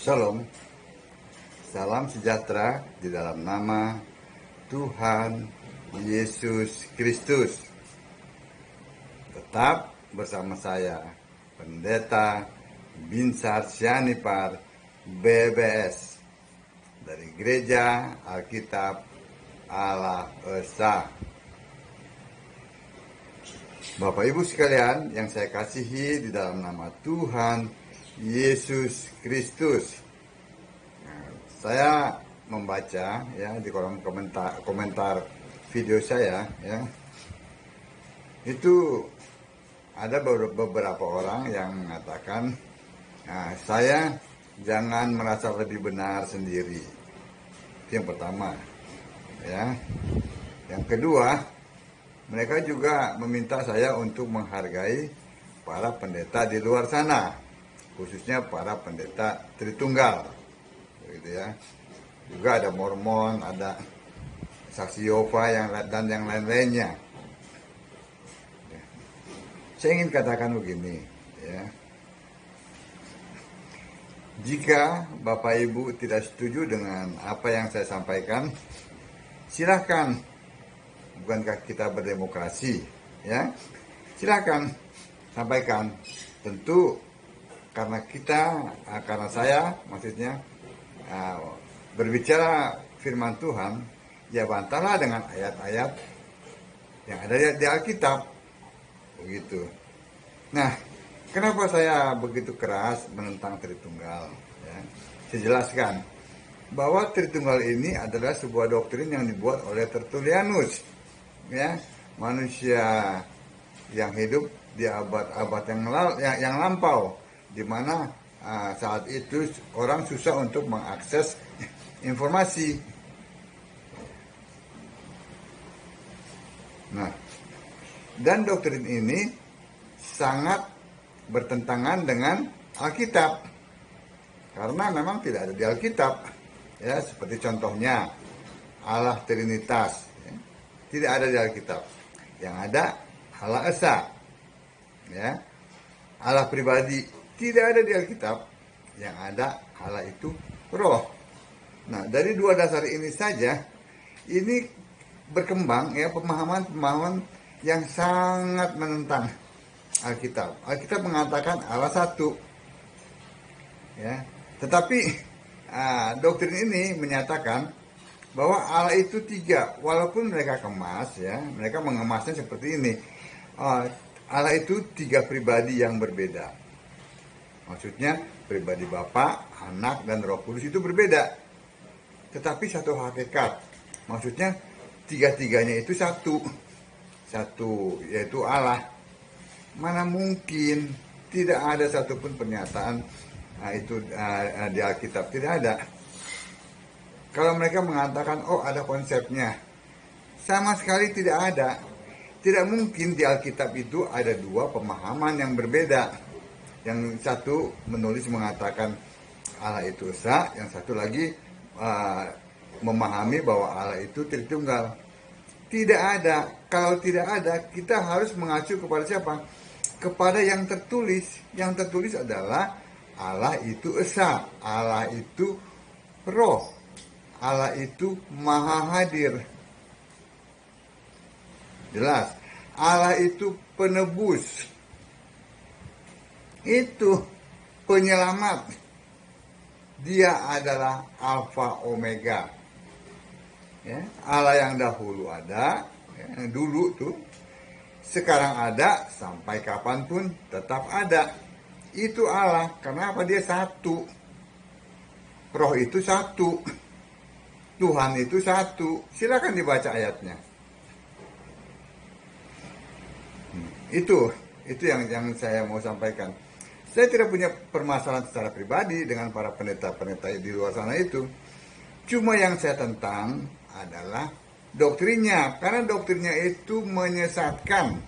Shalom, salam sejahtera di dalam nama Tuhan Yesus Kristus. Tetap bersama saya, Pendeta Binsar Sianipar BBS dari Gereja Alkitab Allah Esa. Bapak Ibu sekalian yang saya kasihi di dalam nama Tuhan Yesus Kristus. Saya membaca ya di kolom komentar video saya ya. Itu ada beberapa orang yang mengatakan, saya jangan merasa lebih benar sendiri. Itu yang pertama ya. Yang kedua, mereka juga meminta saya untuk menghargai para pendeta di luar sana, khususnya para pendeta Tritunggal, gitu ya. Juga ada Mormon, ada Saksi Yehova dan yang lain-lainnya. Saya ingin katakan begini, ya. Jika Bapak Ibu tidak setuju dengan apa yang saya sampaikan, silahkan. Bukankah kita berdemokrasi, ya? Silahkan sampaikan. Tentu karena saya maksudnya berbicara firman Tuhan, ya bantahlah dengan ayat-ayat yang ada di Alkitab, begitu. Nah, kenapa saya begitu keras menentang Tritunggal? Ya, saya jelaskan bahwa Tritunggal ini adalah sebuah doktrin yang dibuat oleh Tertullianus, ya, manusia yang hidup di abad-abad yang lampau, di mana saat itu orang susah untuk mengakses informasi. Nah, dan doktrin ini sangat bertentangan dengan Alkitab, karena memang tidak ada di Alkitab, ya, seperti contohnya Allah Trinitas, ya, tidak ada di Alkitab. Yang ada Allah Esa, ya, Allah pribadi tidak ada di Alkitab. Yang ada Allah itu Roh. Nah, dari dua dasar ini saja, ini berkembang ya pemahaman-pemahaman yang sangat menentang Alkitab. Alkitab mengatakan Allah satu, ya. Tetapi doktrin ini menyatakan bahwa Allah itu tiga, walaupun mereka kemas, ya, mereka mengemasnya seperti ini. Allah itu tiga pribadi yang berbeda. Maksudnya pribadi Bapa, Anak, dan Roh Kudus itu berbeda. Tetapi satu hakikat. Maksudnya tiga-tiganya itu satu, yaitu Allah. Mana mungkin tidak ada satupun pernyataan itu di Alkitab, tidak ada. Kalau mereka mengatakan, oh ada konsepnya, sama sekali tidak ada. Tidak mungkin di Alkitab itu ada dua pemahaman yang berbeda. Yang satu menulis mengatakan Allah itu Esa, yang satu lagi memahami bahwa Allah itu Tritunggal. Tidak ada. Kalau tidak ada, kita harus mengacu kepada siapa? Kepada yang tertulis. Yang tertulis adalah Allah itu Esa, Allah itu Roh, Allah itu Maha Hadir. Jelas, Allah itu penebus, itu penyelamat. Dia adalah Alfa Omega, ya, Allah yang dahulu ada, ya, yang dulu tuh, sekarang ada, sampai kapanpun tetap ada. Itu Allah. Kenapa? Dia satu. Roh itu satu, Tuhan itu satu. Silakan dibaca ayatnya. Itu yang saya mau sampaikan. Saya tidak punya permasalahan secara pribadi dengan para pendeta-pendeta di luar sana itu. Cuma yang saya tentang adalah doktrinnya, karena doktrinnya itu menyesatkan.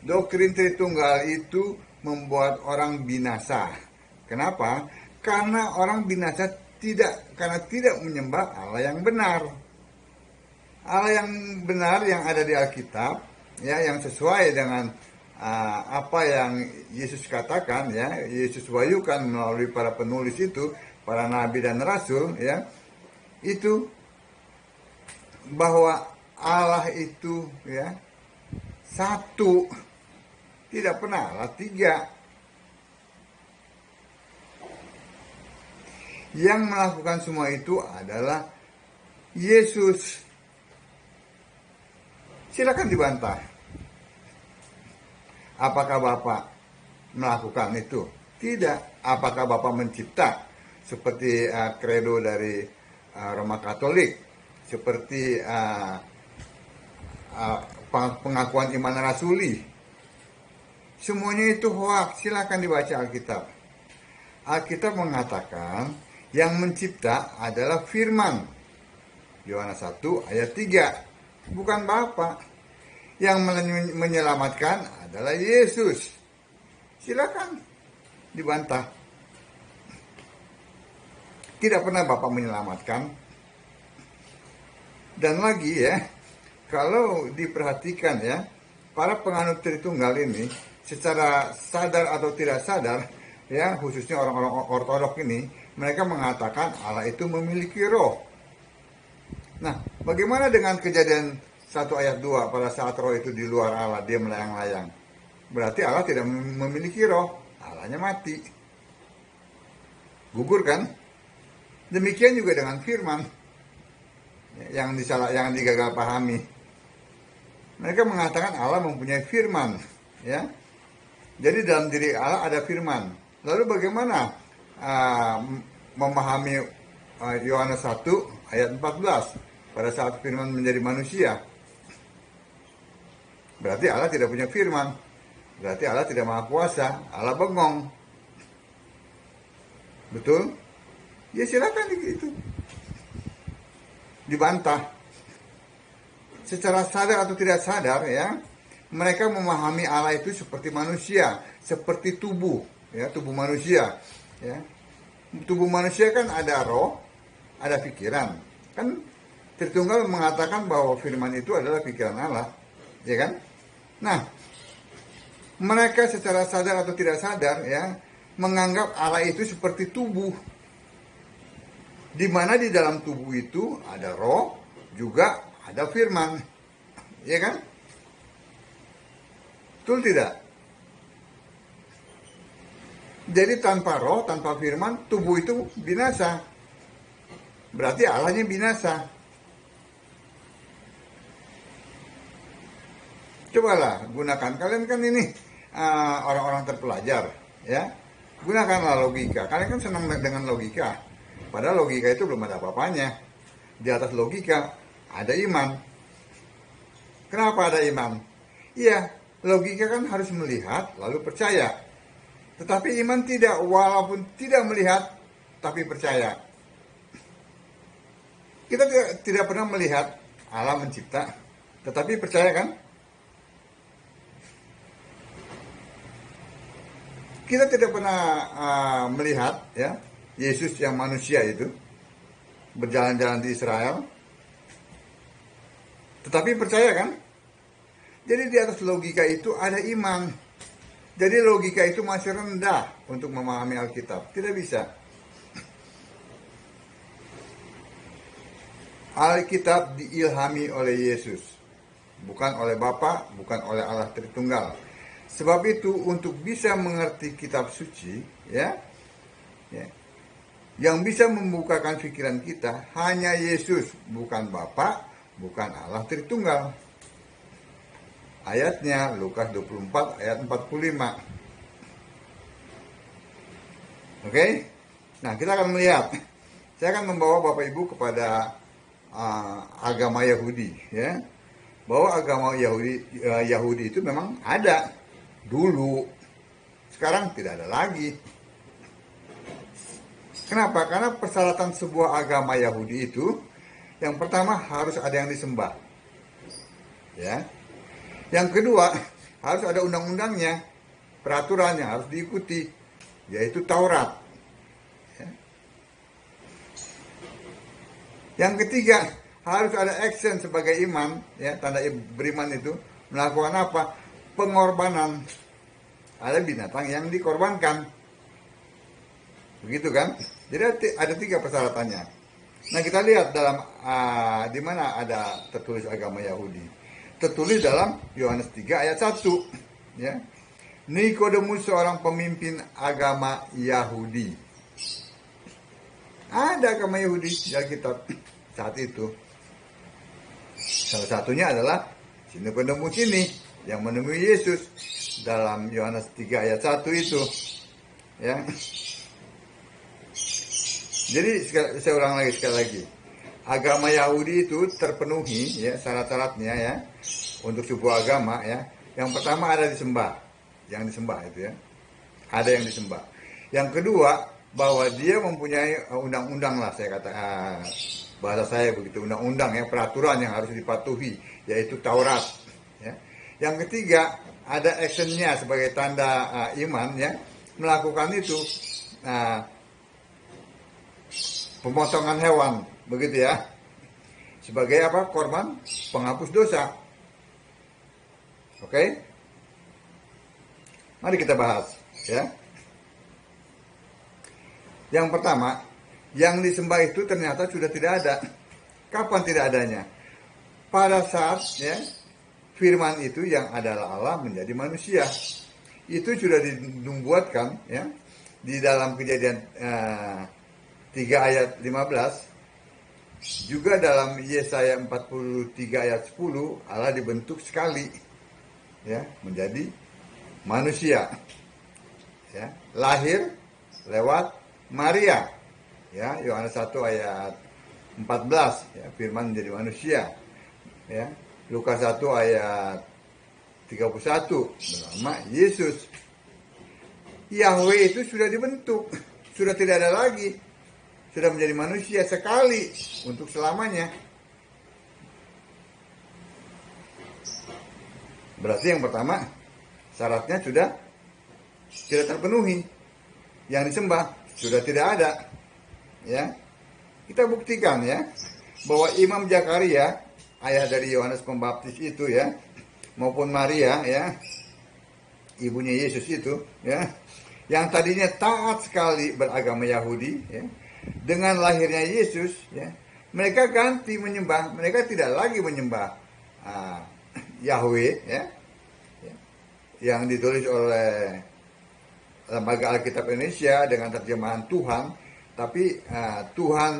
Doktrin Tritunggal itu membuat orang binasa. Kenapa? Karena orang binasa karena tidak menyembah Allah yang benar. Allah yang benar yang ada di Alkitab, ya, yang sesuai dengan apa yang Yesus katakan, ya, Yesus wahyukan melalui para penulis itu, para nabi dan rasul, ya, itu bahwa Allah itu, ya, satu, tidak pernah Allah tiga. Yang melakukan semua itu adalah Yesus. Silakan dibantah. Apakah Bapak melakukan itu? Tidak. Apakah Bapak mencipta? Seperti kredo dari Roma Katolik. Seperti pengakuan iman rasuli. Semuanya itu hoax. Silakan dibaca Alkitab. Alkitab mengatakan yang mencipta adalah firman. Yohanes 1 ayat 3. Bukan Bapa. Yang menyelamatkan adalah Yesus. Silakan dibantah. Tidak pernah Bapak menyelamatkan. Dan lagi, ya, kalau diperhatikan, ya, para penganut Tritunggal ini secara sadar atau tidak sadar, ya, khususnya orang-orang ortodok ini, mereka mengatakan Allah itu memiliki roh. Nah, bagaimana dengan kejadian 1 ayat 2, pada saat roh itu di luar Allah, dia melayang-layang? Berarti Allah tidak memiliki roh, Allahnya mati. Gugur kan? Demikian juga dengan firman yang digagal pahami. Mereka mengatakan Allah mempunyai firman, ya. Jadi dalam diri Allah ada firman. Lalu bagaimana memahami Yohanes 1 ayat 14 pada saat firman menjadi manusia? Berarti Allah tidak punya firman. Berarti Allah tidak maha kuasa. Allah bengong. Betul? Ya silakan itu dibantah. Secara sadar atau tidak sadar, ya, mereka memahami Allah itu seperti manusia, seperti tubuh, ya, tubuh manusia, ya. Tubuh manusia kan ada roh, ada pikiran. Kan Tritunggal mengatakan bahwa firman itu adalah pikiran Allah, ya kan? Nah, mereka secara sadar atau tidak sadar, ya, menganggap Allah itu seperti tubuh, di mana di dalam tubuh itu ada roh, juga ada firman, ya kan? Betul tidak? Jadi tanpa roh, tanpa firman, tubuh itu binasa. Berarti Allahnya binasa. Cobalah gunakan, kalian kan ini orang-orang terpelajar, ya. Gunakanlah logika. Kalian kan senang dengan logika. Padahal logika itu belum ada apa-apanya. Di atas logika ada iman. Kenapa ada iman? Iya, logika kan harus melihat lalu percaya. Tetapi iman tidak, walaupun tidak melihat tapi percaya. Kita tidak pernah melihat Allah mencipta, tetapi percaya kan? Kita tidak pernah melihat, ya, Yesus yang manusia itu berjalan-jalan di Israel, tetapi percaya kan? Jadi di atas logika itu ada iman. Jadi logika itu masih rendah untuk memahami Alkitab. Tidak bisa. Alkitab diilhami oleh Yesus, bukan oleh Bapa, bukan oleh Allah Tritunggal. Sebab itu untuk bisa mengerti kitab suci, ya, yang bisa membukakan pikiran kita hanya Yesus, bukan Bapa, bukan Allah Tritunggal. Ayatnya Lukas 24 ayat 45. Oke? Nah, kita akan melihat. Saya akan membawa Bapak Ibu kepada agama Yahudi, ya. Bahwa agama Yahudi itu memang ada dulu, sekarang tidak ada lagi. Kenapa? Karena persyaratan sebuah agama Yahudi itu, yang pertama harus ada yang disembah, ya. Yang kedua harus ada undang-undangnya, peraturannya harus diikuti, yaitu Taurat, ya. Yang ketiga harus ada action sebagai iman, ya, tanda beriman itu melakukan apa? Pengorbanan. Ada binatang yang dikorbankan. begitu kan? Jadi ada 3 persyaratannya. Nah, kita lihat dalam di mana ada tertulis agama Yahudi. Tertulis dalam Yohanes 3 ayat 1, ya. Nikodemus seorang pemimpin agama Yahudi. Ada agama Yahudi di Alkitab saat itu. Salah satunya adalah Nikodemus ini yang menemui Yesus dalam Yohanes 3 ayat 1 itu, ya. Jadi saya ulang lagi sekali lagi. Agama Yahudi itu terpenuhi, ya, syarat-syaratnya, ya, untuk sebuah agama, ya. Yang pertama ada disembah. Yang disembah itu, ya. Ada yang disembah. Yang kedua, bahwa dia mempunyai undang-undang lah, saya kata, bahasa saya begitu, undang-undang, ya, peraturan yang harus dipatuhi, yaitu Taurat, ya. Yang ketiga, ada actionnya sebagai tanda iman, ya, melakukan itu, pemotongan hewan, begitu, ya, sebagai apa? Korban penghapus dosa. Oke? Mari kita bahas, ya. Yang pertama, yang disembah itu ternyata sudah tidak ada. Kapan tidak adanya? Pada saat, ya, firman itu yang adalah Allah menjadi manusia. Itu sudah dibuatkan, ya, di dalam Kejadian 3 ayat 15. Juga dalam Yesaya 43 ayat 10, Allah dibentuk sekali, ya, menjadi manusia, ya, lahir lewat Maria, ya, Yohanes 1 ayat 14, ya, firman menjadi manusia, ya. Lukas 1 ayat 31 bernama Yesus. Yahweh itu sudah dibentuk, sudah tidak ada lagi, sudah menjadi manusia sekali untuk selamanya. Berarti yang pertama, syaratnya sudah tidak terpenuhi. Yang disembah sudah tidak ada, ya. Kita buktikan, ya, bahwa Imam Zakaria, ayah dari Yohanes Pembaptis itu, ya, maupun Maria, ya, ibunya Yesus itu, ya, yang tadinya taat sekali beragama Yahudi, ya, dengan lahirnya Yesus, ya, mereka ganti menyembah, mereka tidak lagi menyembah Yahweh, ya, yang ditulis oleh Lembaga Alkitab Indonesia dengan terjemahan Tuhan, tapi Tuhan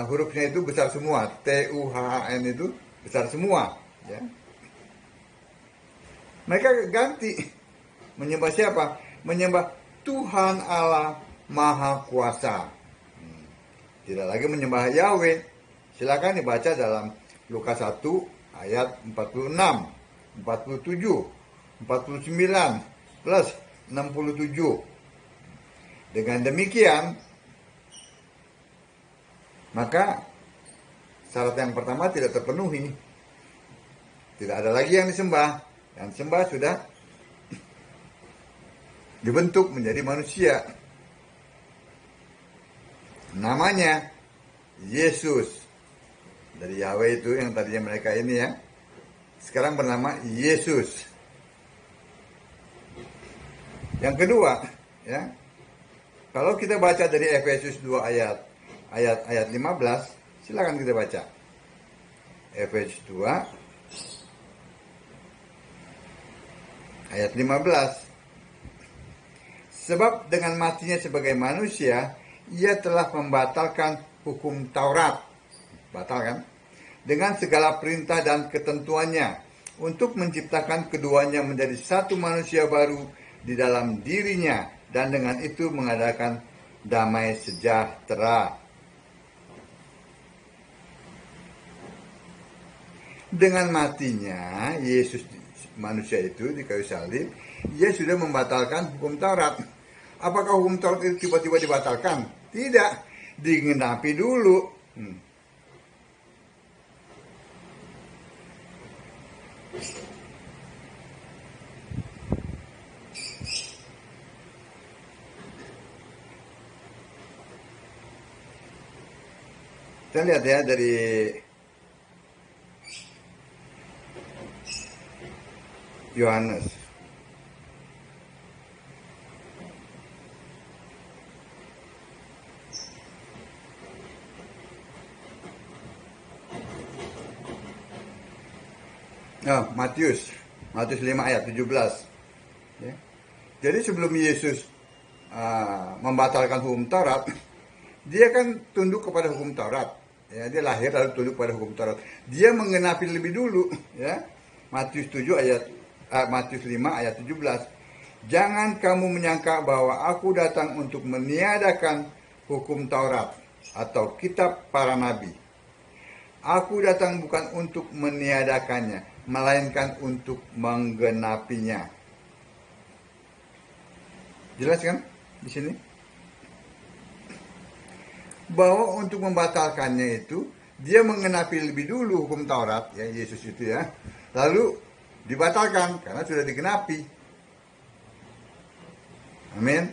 hurufnya itu besar semua, TUHN itu besar semua, ya. Mereka ganti menyembah siapa? Menyembah Tuhan Allah Maha Kuasa. Tidak lagi menyembah Yahweh. Silakan dibaca dalam Lukas 1 ayat 46, 47. 49 plus 67. Dengan demikian, maka syarat yang pertama tidak terpenuhi. Tidak ada lagi yang disembah. Yang disembah sudah dibentuk menjadi manusia. Namanya Yesus. Dari Yahweh itu yang tadinya mereka ini, ya, sekarang bernama Yesus. Yang kedua, ya, kalau kita baca dari Efesus 2 ayat 15, silakan kita baca. Efesus 2 ayat 15. Sebab dengan matinya sebagai manusia, ia telah membatalkan hukum Taurat. Batal, kan? Dengan segala perintah dan ketentuannya, untuk menciptakan keduanya menjadi satu manusia baru di dalam dirinya, dan dengan itu mengadakan damai sejahtera. Dengan matinya Yesus manusia itu di kayu salib, ia sudah membatalkan hukum Taurat. Apakah hukum Taurat itu tiba-tiba dibatalkan? Tidak, digenapi dulu. Kita lihat, ya, dari Yohanes Matius 5 ayat 17. Ya. Jadi sebelum Yesus membatalkan hukum Taurat, dia kan tunduk kepada hukum Taurat. Ya, dia lahir lalu tunduk pada hukum Taurat. Dia mengenapi lebih dulu, ya. Matius 5 ayat 17. Jangan kamu menyangka bahwa aku datang untuk meniadakan hukum Taurat atau kitab para nabi. Aku datang bukan untuk meniadakannya, melainkan untuk menggenapinya. Jelas kan di sini? Bahwa untuk membatalkannya itu dia mengenapi lebih dulu hukum Taurat, ya, Yesus itu, ya, lalu dibatalkan karena sudah digenapi. Amin.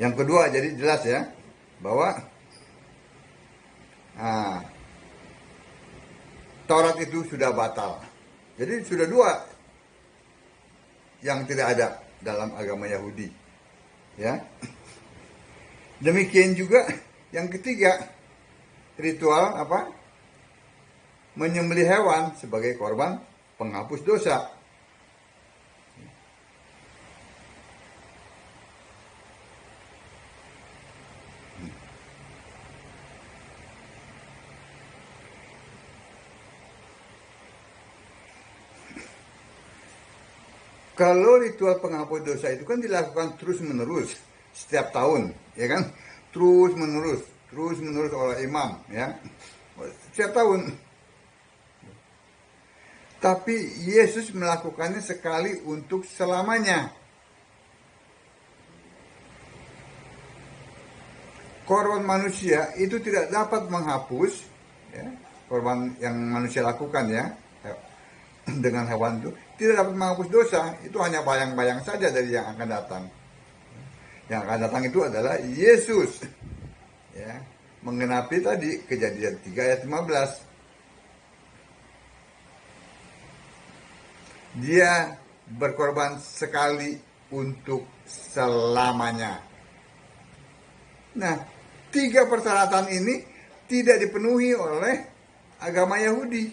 Yang kedua, jadi jelas ya bahwa Taurat itu sudah batal. Jadi sudah dua yang tidak ada dalam agama Yahudi, ya. Demikian juga yang ketiga, ritual apa? Menyembelih hewan sebagai korban penghapus dosa. Kalau ritual penghapus dosa itu kan dilakukan terus-menerus setiap tahun, ya kan? Terus-menerus oleh imam, ya. Setiap tahun. Tapi Yesus melakukannya sekali untuk selamanya. Korban manusia itu tidak dapat menghapus, ya, korban yang manusia lakukan, ya, dengan hewan itu tidak dapat menghapus dosa. Itu hanya bayang-bayang saja dari yang akan datang. Yang akan datang itu adalah Yesus, ya, mengenapi tadi Kejadian 3 ayat 15. Dia berkorban sekali untuk selamanya. Nah, 3 persyaratan ini tidak dipenuhi oleh agama Yahudi.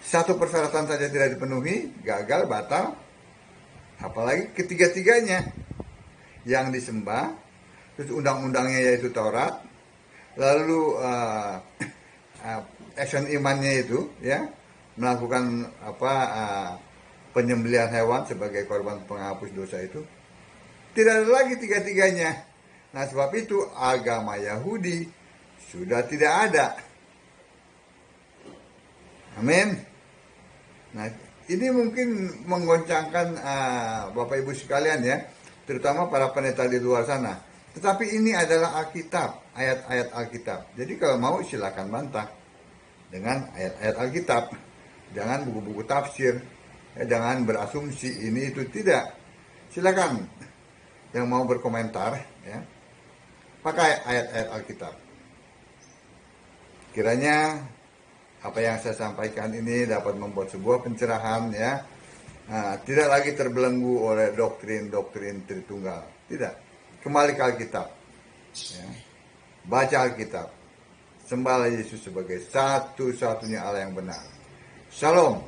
Satu persyaratan saja tidak dipenuhi, gagal, batal. Apalagi ketiga-tiganya yang disembah, terus undang-undangnya yaitu Taurat, lalu action imannya itu, ya, melakukan penyembelihan hewan sebagai korban penghapus dosa itu, tidak ada lagi tiga-tiganya. Nah, sebab itu agama Yahudi sudah tidak ada. Amin. Nah, ini mungkin menggoncangkan Bapak Ibu sekalian, ya, terutama para pendeta di luar sana. Tetapi ini adalah Alkitab, ayat-ayat Alkitab. Jadi kalau mau silakan bantah dengan ayat-ayat Alkitab. Jangan buku-buku tafsir, ya, jangan berasumsi ini itu, tidak. Silakan yang mau berkomentar, ya, pakai ayat-ayat Alkitab. Kiranya apa yang saya sampaikan ini dapat membuat sebuah pencerahan, ya. Tidak lagi terbelenggu oleh doktrin-doktrin Tritunggal. Tidak. Kembali ke Alkitab. Ya. Baca Alkitab. Sembahlah Yesus sebagai satu-satunya Allah yang benar. Shalom.